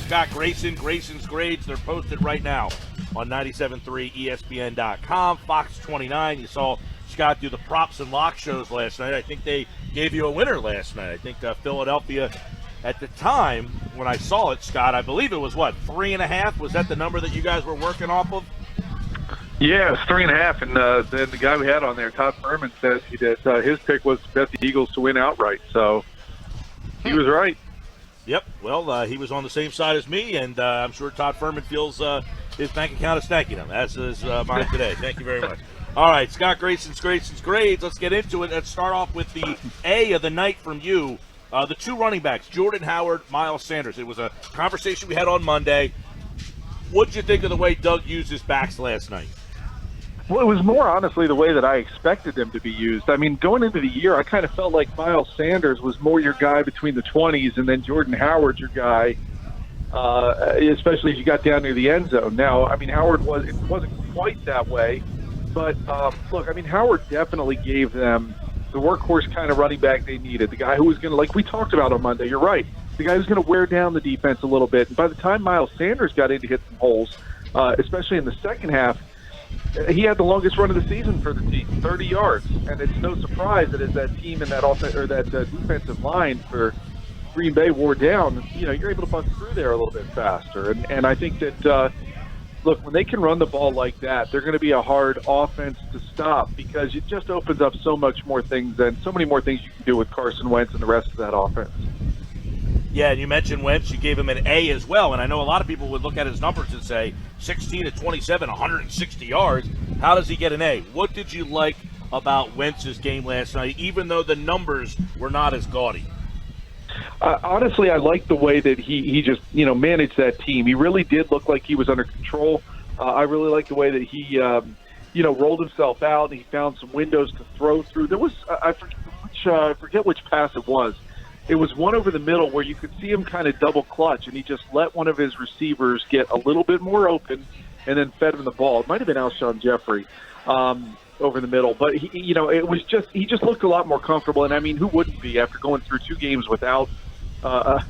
Scott Grayson. Grayson's grades, they're posted right now on 97.3 ESPN.com. Fox 29, you saw Scott do the props and lock shows last night. I think they gave you a winner last night. I think Philadelphia, at the time when I saw it, Scott, I believe it was, 3.5? Was that the number that you guys were working off of? Yeah, it was 3.5, and then the guy we had on there, Todd Furman, said that his pick was to bet the Eagles to win outright, so he was right. Yep, well, he was on the same side as me, and I'm sure Todd Furman feels his bank account is thanking him, as is mine today. Thank you very much. All right, Scott Grayson's grades. Let's get into it. Let's start off with the A of the night from you. The two running backs, Jordan Howard, Myles Sanders. It was a conversation we had on Monday. What did you think of the way Doug used his backs last night? Well, it was more, honestly, the way that I expected them to be used. I mean, going into the year, I kind of felt like Myles Sanders was more your guy between the 20s, and then Jordan Howard your guy, especially as you got down near the end zone. Now, I mean, it wasn't quite that way, but look, I mean, Howard definitely gave them the workhorse kind of running back they needed, the guy who was going to, like we talked about on Monday, you're right, the guy who's going to wear down the defense a little bit. And by the time Myles Sanders got in to hit some holes, especially in the second half, he had the longest run of the season for the team, 30 yards. And it's no surprise that as that team and that defensive line for Green Bay wore down, you're able to bust through there a little bit faster. And I think that, look, when they can run the ball like that, they're going to be a hard offense to stop because it just opens up so many more things you can do with Carson Wentz and the rest of that offense. Yeah, and you mentioned Wentz. You gave him an A as well, and I know a lot of people would look at his numbers and say 16 to 27, 160 yards. How does he get an A? What did you like about Wentz's game last night, even though the numbers were not as gaudy? Honestly, I liked the way that he just managed that team. He really did look like he was under control. I really liked the way that he rolled himself out. He found some windows to throw through. There was I forget which pass it was. It was one over the middle where you could see him kind of double clutch, and he just let one of his receivers get a little bit more open and then fed him the ball. It might have been Alshon Jeffery over the middle. But, he just looked a lot more comfortable. And, I mean, who wouldn't be after going through two games without, a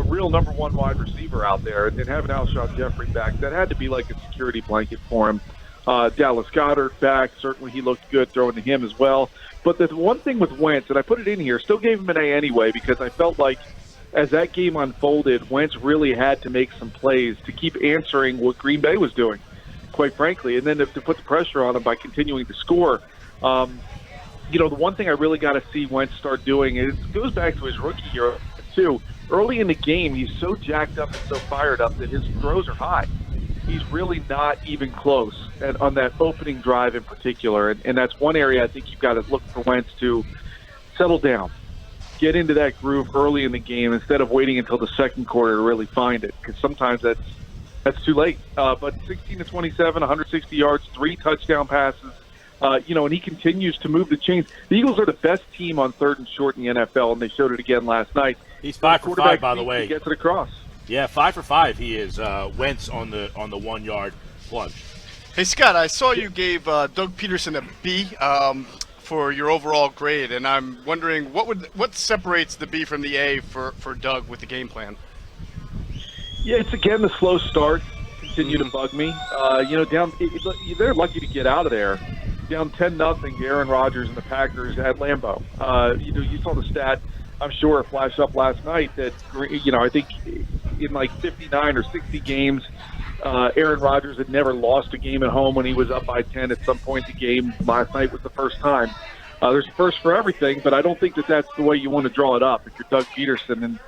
real number one wide receiver out there and having Alshon Jeffery back? That had to be like a security blanket for him. Dallas Goedert back. Certainly he looked good throwing to him as well. But the one thing with Wentz, and I put it in here, still gave him an A anyway because I felt like as that game unfolded, Wentz really had to make some plays to keep answering what Green Bay was doing, quite frankly, and then to put the pressure on him by continuing to score. The one thing I really got to see Wentz start doing, and it goes back to his rookie year too. Early in the game, he's so jacked up and so fired up that his throws are high. He's really not even close and on that opening drive in particular. And that's one area I think you've got to look for Wentz to settle down, get into that groove early in the game instead of waiting until the second quarter to really find it, because sometimes that's too late. But 16 to 27, 160 yards, 3 touchdown passes, and he continues to move the chains. The Eagles are the best team on third and short in the NFL, and they showed it again last night. He's 5 for 5, by the way. He gets it across. Yeah, 5 for 5 he is, Wentz on the 1 yard plunge. Hey, Scott, I saw you gave Doug Pederson a B for your overall grade, and I'm wondering what separates the B from the A for Doug with the game plan? Yeah, it's again the slow start continue to bug me. They're lucky to get out of there. Down 10-0, Aaron Rodgers and the Packers at Lambeau. You saw the stat, I'm sure it flashed up last night that, I think in like 59 or 60 games, Aaron Rodgers had never lost a game at home when he was up by 10 at some point in the game. Last night was the first time. There's a first for everything, but I don't think that that's the way you want to draw it up if you're Doug Pederson. And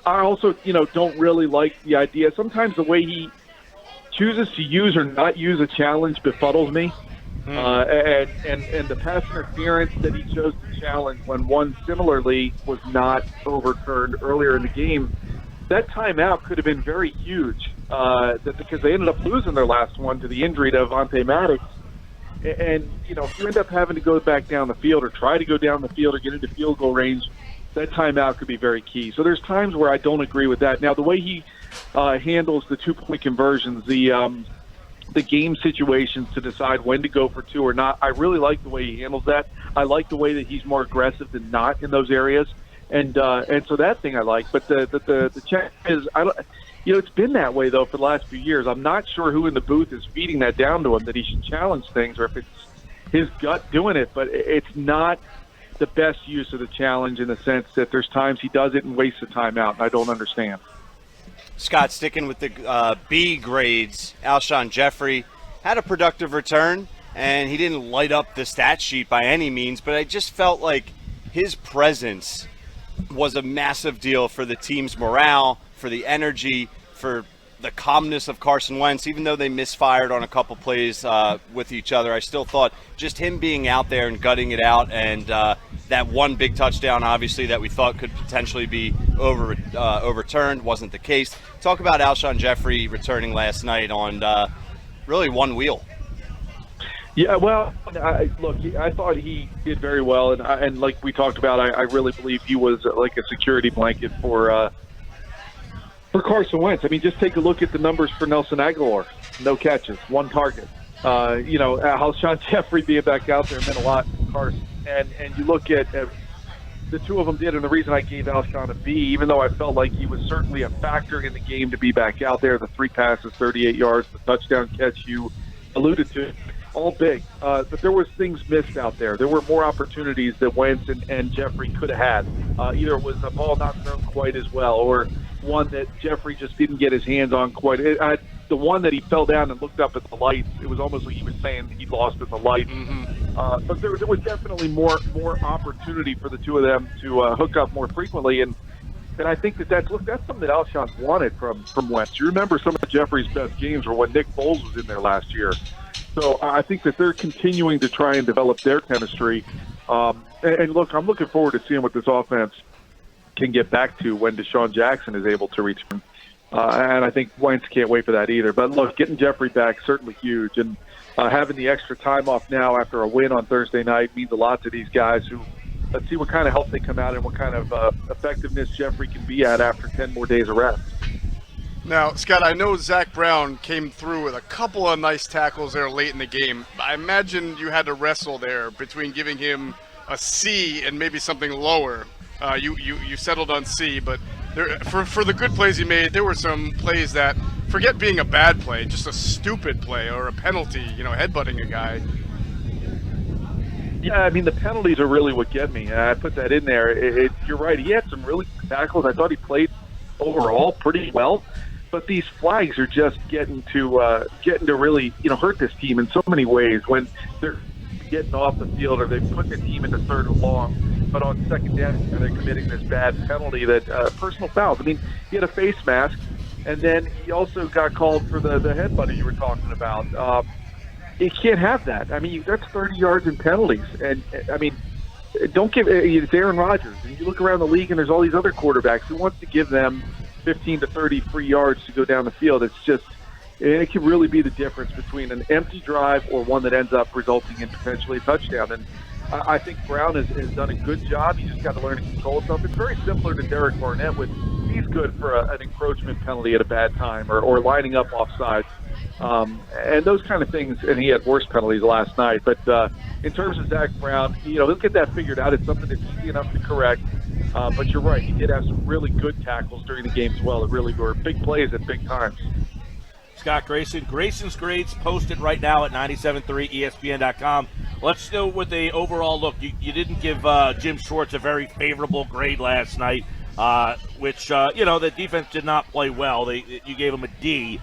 I also, don't really like the idea. Sometimes the way he chooses to use or not use a challenge befuddles me. And the pass interference that he chose to challenge when one similarly was not overturned earlier in the game, that timeout could have been very huge because they ended up losing their last one to the injury to Avonte Maddox. And, if you end up having to go back down the field or try to go down the field or get into field goal range, that timeout could be very key. So there's times where I don't agree with that. Now, the way he handles the two-point conversions, the game situations to decide when to go for two or not, I really like the way he handles that. I like the way that he's more aggressive than not in those areas. And so that thing I like. But the check is, It's been that way, though, for the last few years. I'm not sure who in the booth is feeding that down to him, that he should challenge things, or if it's his gut doing it. But it's not the best use of the challenge in the sense that there's times he does it and wastes the time out, and I don't understand. Scott, sticking with the B grades, Alshon Jeffery had a productive return, and he didn't light up the stat sheet by any means, but I just felt like his presence was a massive deal for the team's morale, for the energy, for the calmness of Carson Wentz. Even though they misfired on a couple plays with each other, I still thought just him being out there and gutting it out, and that one big touchdown, obviously, that we thought could potentially be overturned, wasn't the case. Talk about Alshon Jeffery returning last night on really one wheel. Yeah, well, look, I thought he did very well, and like we talked about, I really believe he was like a security blanket for Carson Wentz. I mean, just take a look at the numbers for Nelson Aguilar. No catches, 1 target. Alshon Jeffery being back out there meant a lot to Carson. And you look at the two of them did, and the reason I gave Alshon a B, even though I felt like he was certainly a factor in the game to be back out there, the 3 passes, 38 yards, the touchdown catch you alluded to, all big. But there was things missed out there. There were more opportunities that Wentz and Jeffery could have had. Either it was a ball not thrown quite as well, or one that Jeffery just didn't get his hands on quite. The one that he fell down and looked up at the lights, it was almost like he was saying he lost in the lights. But there was definitely more opportunity for the two of them to hook up more frequently. And I think that's something that Alshon wanted from Wentz. You remember some of Jeffrey's best games were when Nick Foles was in there last year. So I think that they're continuing to try and develop their chemistry. And look, I'm looking forward to seeing what this offense can get back to when Deshaun Jackson is able to return. And I think Wentz can't wait for that either. But look, getting Jeffery back, certainly huge. And having the extra time off now after a win on Thursday night means a lot to these guys who, let's see what kind of health they come out and what kind of effectiveness Jeffery can be at after 10 more days of rest. Now, Scott, I know Zach Brown came through with a couple of nice tackles there late in the game. I imagine you had to wrestle there between giving him a C and maybe something lower. You settled on C, but for the good plays he made, there were some plays that, forget being a bad play, just a stupid play or a penalty, headbutting a guy. Yeah, I mean, the penalties are really what get me. I put that in there. You're right. He had some really good tackles. I thought he played overall pretty well. But these flags are just getting to really, hurt this team in so many ways when they're getting off the field or they put the team into 3rd and long. But on 2nd down, they're committing this bad penalty that personal fouls. I mean, he had a face mask, and then he also got called for the headbutt you were talking about. You can't have that. I mean, that's 30 yards in penalties. And, I mean, don't give – it's Aaron Rodgers. And you look around the league, and there's all these other quarterbacks who wants to give them 15 to 30 free yards to go down the field. It's just – it can really be the difference between an empty drive or one that ends up resulting in potentially a touchdown. And I think Brown has done a good job. You just got to learn to control himself. It's very similar to Derek Barnett with he's good for an encroachment penalty at a bad time or lining up offside. And those kind of things, and he had worse penalties last night. But in terms of Zach Brown, he'll get that figured out. It's something that's easy enough to correct. But you're right, he did have some really good tackles during the game as well. It really were big plays at big times. Scott Grayson. Grayson's grades posted right now at 97.3ESPN.com. Let's go with the overall look. You didn't give Jim Schwartz a very favorable grade last night, which, the defense did not play well. You gave him a D.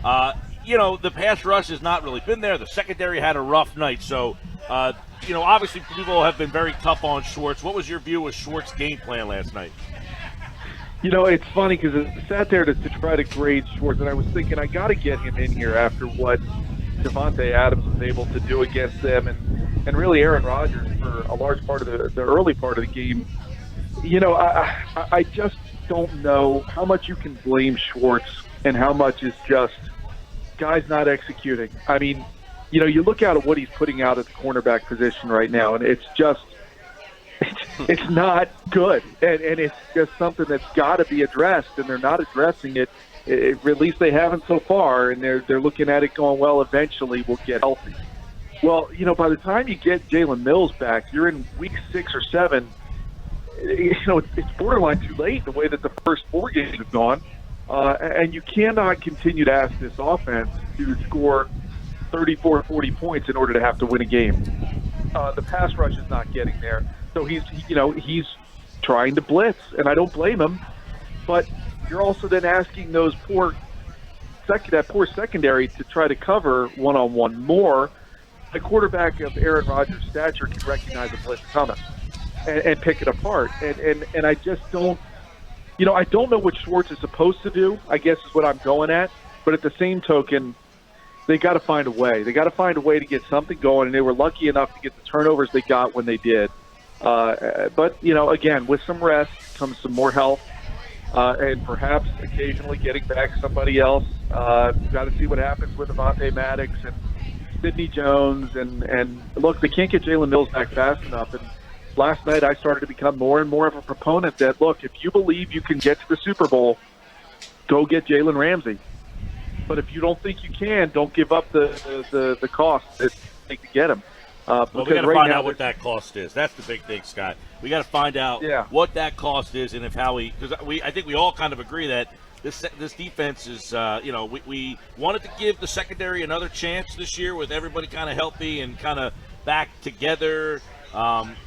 The pass rush has not really been there. The secondary had a rough night. So, obviously people have been very tough on Schwartz. What was your view of Schwartz's game plan last night? It's funny because I sat there to try to grade Schwartz, and I was thinking I got to get him in here after what Devontae Adams was able to do against them, and really Aaron Rodgers for a large part of the early part of the game. I just don't know how much you can blame Schwartz and how much is just guys not executing. I mean, you look at what he's putting out at the cornerback position right now, and it's just it's not good, and it's just something that's got to be addressed, and they're not addressing it. At least they haven't so far, and they're looking at it going, well, eventually we'll get healthy. Well, by the time you get Jalen Mills back, you're in week 6 or 7. It's borderline too late the way that the first 4 games have gone. And you cannot continue to ask this offense to score 34, 40 points in order to have to win a game. The pass rush is not getting there. So he's trying to blitz, and I don't blame him. But you're also then asking that poor secondary to try to cover one-on-one more. The quarterback of Aaron Rodgers' stature can recognize a blitz coming and pick it apart. And I just don't, I don't know what Schwartz is supposed to do, I guess is what I'm going at. But at the same token, they got to find a way. They got to find a way to get something going, and they were lucky enough to get the turnovers they got when they did. But, again, with some rest comes some more health, and perhaps occasionally getting back somebody else. Got to see what happens with Avonte Maddox and Sidney Jones. And look, they can't get Jalen Mills back fast enough. And last night I started to become more and more of a proponent that, look, if you believe you can get to the Super Bowl, go get Jalen Ramsey. But if you don't think you can, don't give up the cost it takes to get him. Well, we got to find out what that cost is. That's the big thing, Scott. We got to find out what that cost is, and I think we all kind of agree that this defense is, we wanted to give the secondary another chance this year with everybody kind of healthy and kind of back together.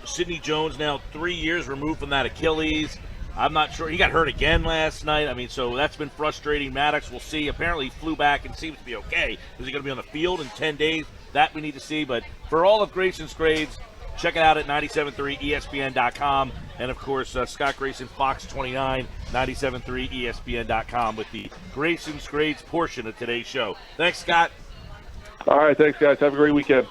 Sidney Jones now 3 years removed from that Achilles. I'm not sure. He got hurt again last night. I mean, so that's been frustrating. Maddox, we'll see. Apparently he flew back and seems to be okay. Is he going to be on the field in 10 days? That we need to see. But for all of Grayson's grades, check it out at 973ESPN.com. And, of course, Scott Grayson, Fox 29, 973ESPN.com with the Grayson's grades portion of today's show. Thanks, Scott. All right, thanks, guys. Have a great weekend.